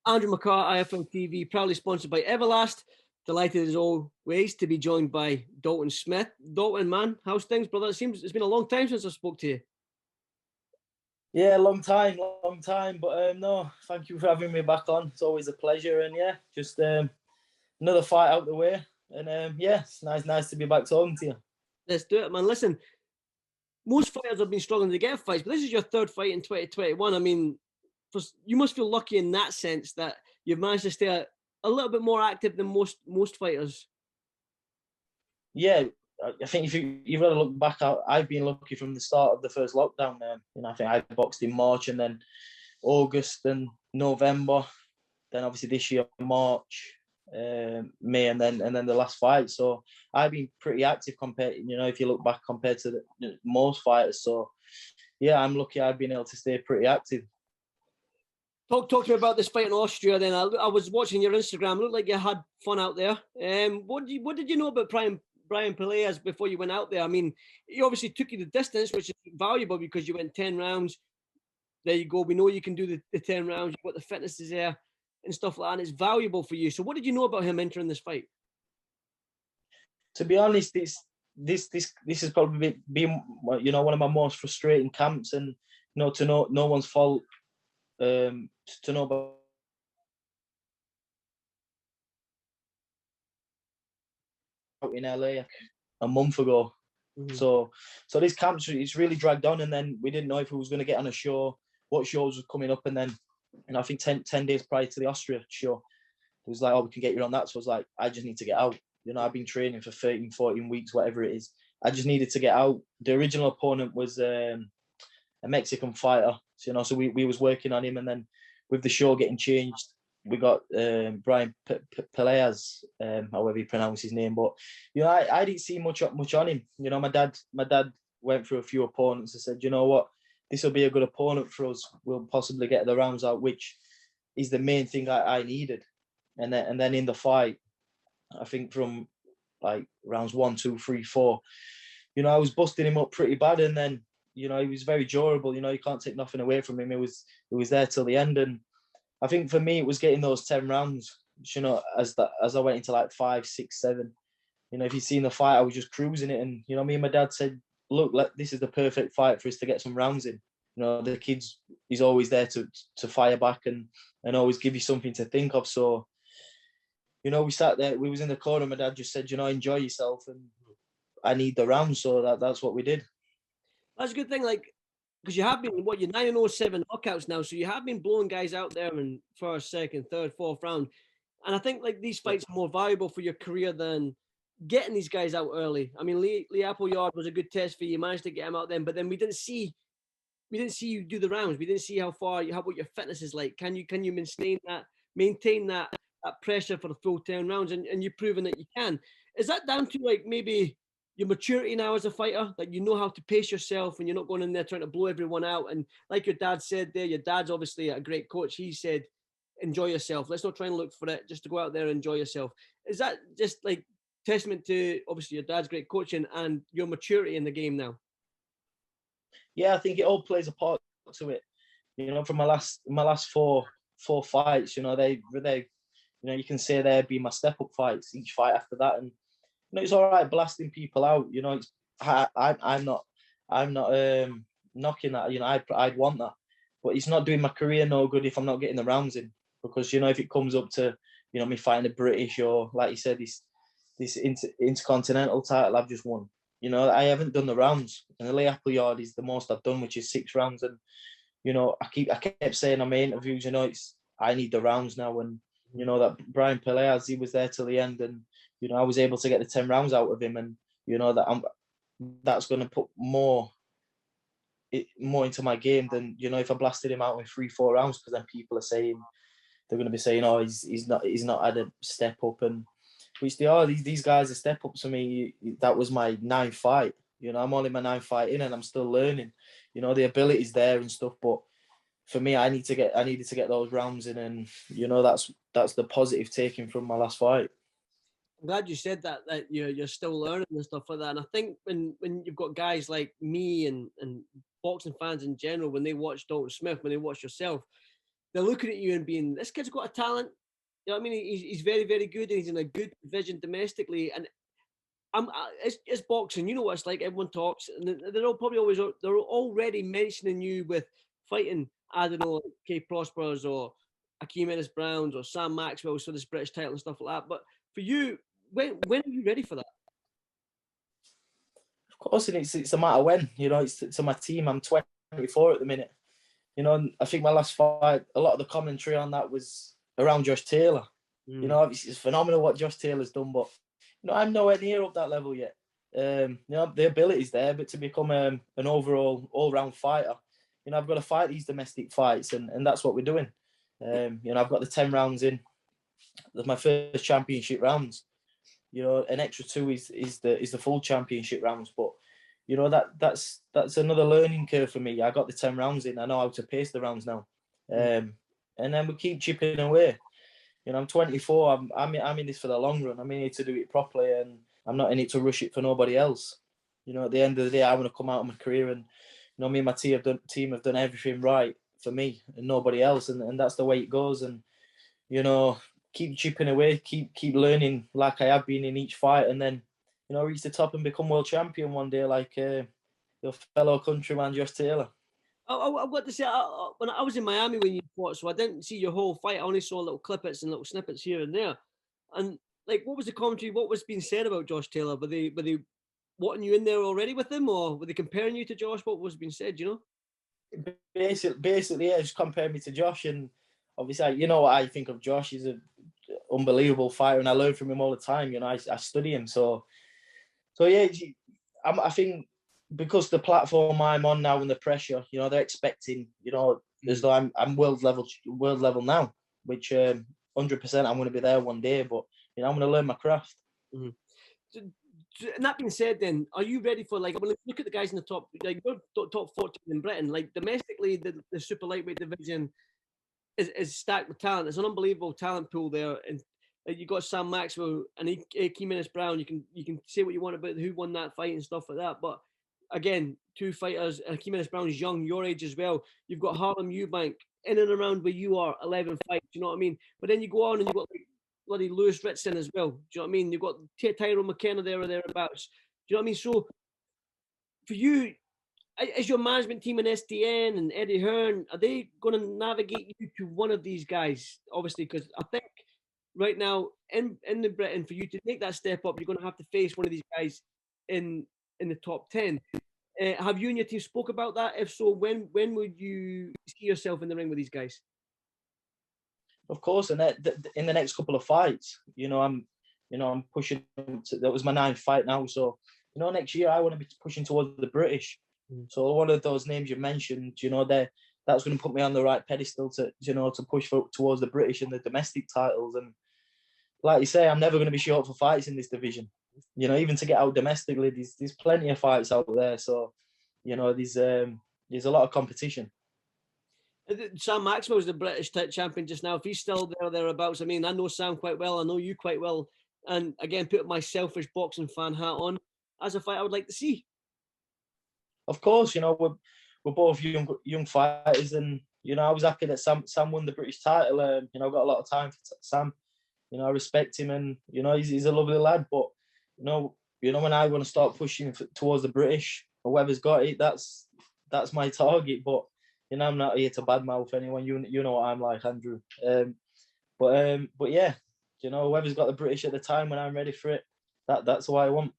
Andrew McCART, IFL TV, proudly sponsored by Everlast. Delighted as always to be joined by Dalton Smith. Dalton, man, how's things, brother? It seems it's been a long time since I spoke to you. Yeah, long time. But no, thank you for having me back on. It's always a pleasure. And yeah, just another fight out the way. And yeah, it's nice to be back talking to you. Let's do it, man. Listen, most fighters have been struggling to get fights, but this is your third fight in 2021. I mean, you must feel lucky in that sense that you've managed to stay a little bit more active than most fighters. Yeah, I think if you've got to look back, I've been lucky from the start of the first lockdown. I think I boxed in March and then August and November. Then obviously this year, March, May, and then the last fight. So I've been pretty active compared, if you look back compared to most fighters. So yeah, I'm lucky I've been able to stay pretty active. Talk to me about this fight in Austria. Then I was watching your Instagram. It looked like you had fun out there. What did you know about Brian Peleas before you went out there? I mean, he obviously took you the distance, which is valuable because you went 10 rounds. There you go. We know you can do the 10 rounds. You've got the fitness is there and stuff like that. And it's valuable for you. So what did you know about him entering this fight? To be honest, this has probably been one of my most frustrating camps, and to know no one's fault. To know about in LA a month ago. Mm-hmm. So this camp, it's really dragged on, and then we didn't know if we was going to get on a show, what shows were coming up, and then I think 10 days prior to the Austria show, it was like, oh, we can get you on that. So I was like, I just need to get out. I've been training for 13, 14 weeks, whatever it is. I just needed to get out. The original opponent was a Mexican fighter. So we was working on him, and then with the show getting changed, we got Brian Peleas, however you pronounce his name. But I didn't see much on him. My dad went through a few opponents and said, you know what, this will be a good opponent for us. We'll possibly get the rounds out, which is the main thing I needed. And then in the fight, I think from like rounds 1, 2, 3, 4, I was busting him up pretty bad, and then he was very durable. You can't take nothing away from him. It was there till the end, and I think for me it was getting those 10 rounds. As I went into like 5, 6, 7. If you've seen the fight, I was just cruising it, and me and my dad said, look, this is the perfect fight for us to get some rounds in. The kids, he's always there to fire back and always give you something to think of. So, we sat there, we was in the corner, my dad just said, enjoy yourself, and I need the rounds. So that's what we did. That's a good thing, because you have been, you're 9-0-7 knockouts now, so you have been blowing guys out there in first, second, third, fourth round. And I think these fights are more valuable for your career than getting these guys out early. I mean, Lee Appleyard was a good test for you. You managed to get him out then, but then we didn't see you do the rounds. We didn't see what your fitness is like. Can you maintain that pressure for the full 10 rounds? And you've proven that you can. Is that down to maybe your maturity now as a fighter, that you know how to pace yourself and you're not going in there trying to blow everyone out? And like your dad said there, your dad's obviously a great coach. He said, enjoy yourself. Let's not try and look for it, just to go out there and enjoy yourself. Is that just testament to obviously your dad's great coaching and your maturity in the game now? Yeah, I think it all plays a part to it. From my last four fights, they you can say they've been my step up fights. Each fight after that, and it's all right blasting people out. I'm not knocking that. I'd want that, but it's not doing my career no good if I'm not getting the rounds in. Because if it comes up to me fighting a British, or like you said, this Intercontinental title I've just won. I haven't done the rounds, and the Lee Appleyard is the most I've done, which is 6 rounds. And I kept saying on my interviews, I need the rounds now. And that Brian Peleas, he was there till the end, and I was able to get the 10 rounds out of him, and that's going to put more into my game than if I blasted him out in 3, 4 rounds, because then people are saying, they're going to be saying, oh, he's not had a step up. And which they are. These guys are step ups for me. That was my 9th fight. You know, I'm only my 9th fight in, and I'm still learning. You know, the ability's there and stuff, but for me, I needed to get those rounds in, and you know, that's the positive taking from my last fight. I'm glad you said that you're still learning and stuff like that. And I think when you've got guys like me and boxing fans in general, when they watch Dalton Smith, when they watch yourself, they're looking at you and being, this kid's got a talent. You know what I mean? He's very, very good, and he's in a good division domestically. And it's boxing. You know what it's like. Everyone talks, and they're already mentioning you with fighting, I don't know, Kay Prospers or Akeem Ennis Browns or Sam Maxwell's for this British title and stuff like that. But for you, when are you ready for that? Of course, and it's a matter when. You know, it's my team. I'm 24 at the minute. You know, and I think my last fight, a lot of the commentary on that was around Josh Taylor. You know, obviously it's phenomenal what Josh Taylor's done, but you know, I'm nowhere near up that level yet. You know, the ability's there, but to become an overall all-round fighter, you know, I've got to fight these domestic fights, and that's what we're doing. You know, I've got the 10 rounds in. That's my first championship rounds. You know, an extra 2 is the full championship rounds, but you know, that's another learning curve for me. I got the 10 rounds in. I know how to pace the rounds now, and then we keep chipping away. You know, I'm 24. I'm in this for the long run. I'm in here to do it properly, and I'm not in it to rush it for nobody else. You know, at the end of the day, I want to come out of my career, and you know, me and my team have done everything right for me and nobody else, and that's the way it goes. And you know, keep chipping away, keep learning like I have been in each fight, and then you know, reach the top and become world champion one day, like your fellow countryman Josh Taylor. I've got to say, when I was in Miami when you fought, so I didn't see your whole fight. I only saw little clippets and little snippets here and there. And like, what was the commentary? What was being said about Josh Taylor? Were they wanting you in there already with him, or were they comparing you to Josh? What was being said? You know, basically, yeah, just compared me to Josh, and obviously, you know what I think of Josh. He's an unbelievable fighter, and I learn from him all the time. You know, I study him, so yeah, I think. Because the platform I'm on now and the pressure, you know, they're expecting, you know, as though I'm world level now, which 100% I'm going to be there one day. But you know, I'm going to learn my craft. Mm-hmm. So, and that being said, then, are you ready for, like, when you look at the guys in the top, like top 14 in Britain, like domestically, the super lightweight division is stacked with talent. There's an unbelievable talent pool there, and you got Sam Maxwell and Akeem Ennis Brown. You can say what you want about who won that fight and stuff like that, but again, 2 fighters. Akeem Ennis Brown's young, your age as well. You've got Harlem Eubank in and around where you are, 11 fights. You know what I mean? But then you go on and you've got like bloody Lewis Ritson as well. Do you know what I mean? You've got Tyrone McKenna there or thereabouts. Do you know what I mean? So for you, is your management team in STN and Eddie Hearn, are they going to navigate you to one of these guys? Obviously, because I think right now in the Britain, for you to take that step up, you're going to have to face one of these guys in the top 10. Have you and your team spoke about that? If so, when would you see yourself in the ring with these guys? Of course, and in the next couple of fights, you know, I'm pushing. That was my 9th fight now, so you know, next year I want to be pushing towards the British. So one of those names you mentioned, you know, that's going to put me on the right pedestal to, you know, to push towards the British and the domestic titles. And like you say, I'm never going to be short for fights in this division. You know, even to get out domestically, there's plenty of fights out there. So, you know, there's a lot of competition. Sam Maxwell's the British champion just now. If he's still there or thereabouts, I mean, I know Sam quite well. I know you quite well. And again, put my selfish boxing fan hat on, as a fight I would like to see. Of course, you know, we're both young fighters, and you know, I was happy that Sam won the British title. You know, I got a lot of time for Sam. You know, I respect him, and you know, he's a lovely lad. But you know, when I want to start pushing towards the British, whoever's got it, that's my target. But you know, I'm not here to badmouth anyone. You know what I'm like, Andrew. But yeah, you know, whoever's got the British at the time when I'm ready for it, that's what I want.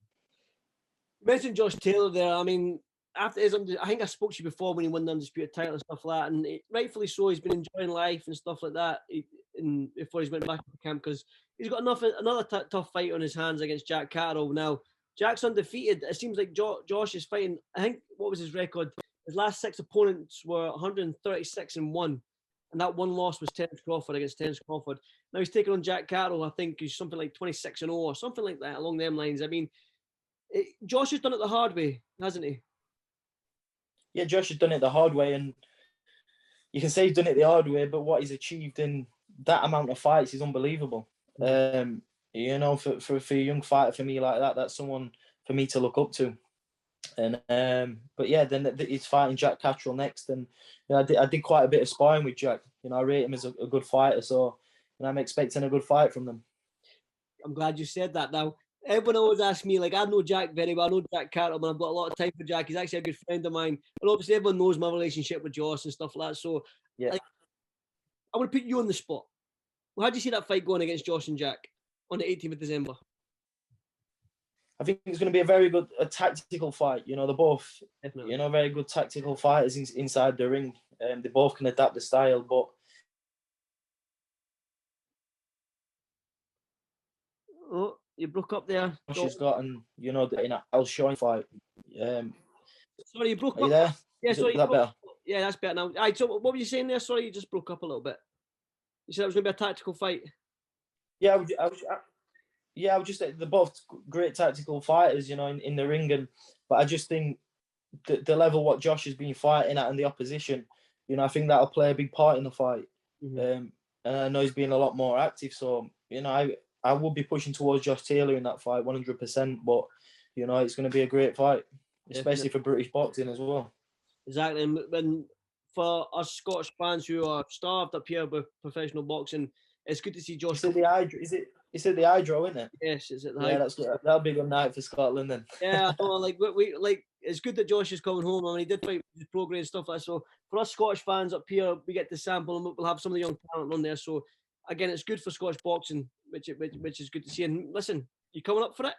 You mentioned Josh Taylor there. I mean, after his, I think I spoke to you before when he won the undisputed title and stuff like that, and rightfully so, he's been enjoying life and stuff like that. Before he's went back to camp, because he's got another tough fight on his hands against Jack Carroll. Now, Jack's undefeated. It seems like Josh is fighting. I think, what was his record? His last 6 opponents were 136-1, and that one loss was Terence Crawford against Terence Crawford. Now he's taking on Jack Carroll. I think he's something like 26-0 or something like that along them lines. I mean, Josh has done it the hard way, hasn't he? Yeah, Josh has done it the hard way, and you can say he's done it the hard way, but what he's achieved in that amount of fights is unbelievable. You know, for a young fighter, for me like that, that's someone for me to look up to. And but yeah, then he's fighting Jack Catterall next, and you know, I did quite a bit of sparring with Jack. You know, I rate him as a good fighter, so you know, I'm expecting a good fight from them. I'm glad you said that. Now, everyone always asks me, like, I know Jack very well. I know Jack Carroll, but I've got a lot of time for Jack. He's actually a good friend of mine. And obviously, everyone knows my relationship with Josh and stuff like that. So, yeah, like, I want to put you on the spot. Well, how do you see that fight going against Josh and Jack on the 18th of December? I think it's going to be a very good tactical fight. You know, they're both, Definitely. you know, very good tactical fighters inside the ring. They both can adapt the style, but oh, you broke up there. Josh has gotten, you know, in a Al Shine fight. Sorry, you broke are you up. there? Yeah, sorry. Is that better? Yeah, that's better now. All right, so what were you saying there? Sorry, you just broke up a little bit. You said it was going to be a tactical fight. Yeah, I was just they're both great tactical fighters, you know, in the ring, but I just think the level what Josh has been fighting at and the opposition, you know, I think that'll play a big part in the fight. And I know he's been a lot more active, so you know, I would be pushing towards Josh Taylor in that fight 100%. But you know, it's going to be a great fight, especially for British boxing as well. Exactly, and when for us Scottish fans who are starved up here with professional boxing, it's good to see Josh. Is it the Hydro, isn't it? Yes, is it the Yeah, that'll be a good night for Scotland then. Yeah, no, like we like it's good that Josh is coming home. I mean, he did fight his progress and stuff like that. So for us Scottish fans up here, we get to sample and we'll have some of the young talent on there. So again, it's good for Scottish boxing, which is good to see. And listen, you coming up for it?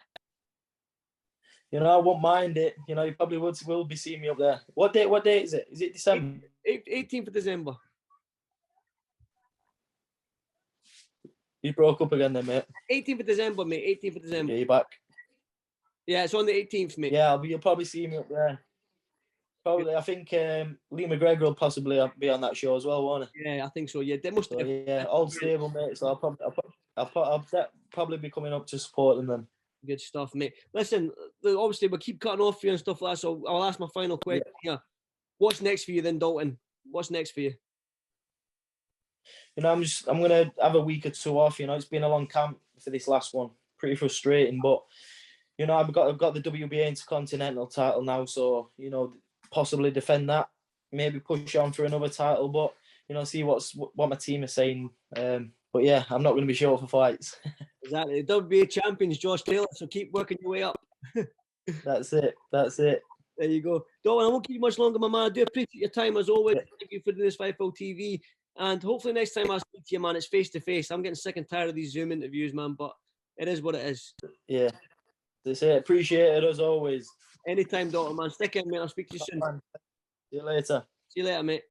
You know, I won't mind it. You know, you probably will be seeing me up there. What date is it? Is it December? 18th of December. You broke up again then, mate. 18th of December, mate. 18th of December. Yeah, you're back. Yeah, it's on the 18th, mate. Yeah, you'll probably see me up there. Probably, I think Lee McGregor will possibly be on that show as well, won't he? Yeah, I think so. Yeah, they must. So, yeah, old stable, mate. So I'll probably be coming up to support them then. Good stuff, mate. Listen, obviously we'll keep cutting off for you and stuff like that. So I'll ask my final question here. What's next for you then, Dalton? What's next for you? You know, I'm gonna have a week or two off. You know, it's been a long camp for this last one. Pretty frustrating, but you know, I've got the Wba Intercontinental title now, so you know, possibly defend that. Maybe push on for another title, but you know, see what my team is saying. But yeah, I'm not going to be short for fights. Exactly, the WBA champions, Josh Taylor. So keep working your way up. That's it. There you go, Dalton. I won't keep you much longer, my man. I do appreciate your time as always. Yeah. Thank you for doing this FightFul TV. And hopefully next time I speak to you, man, it's face to face. I'm getting sick and tired of these Zoom interviews, man. But it is what it is. Yeah, that's it. Appreciate it as always. Anytime, Dalton, man. Stick in, mate. I'll speak to you soon. See you later. See you later, mate.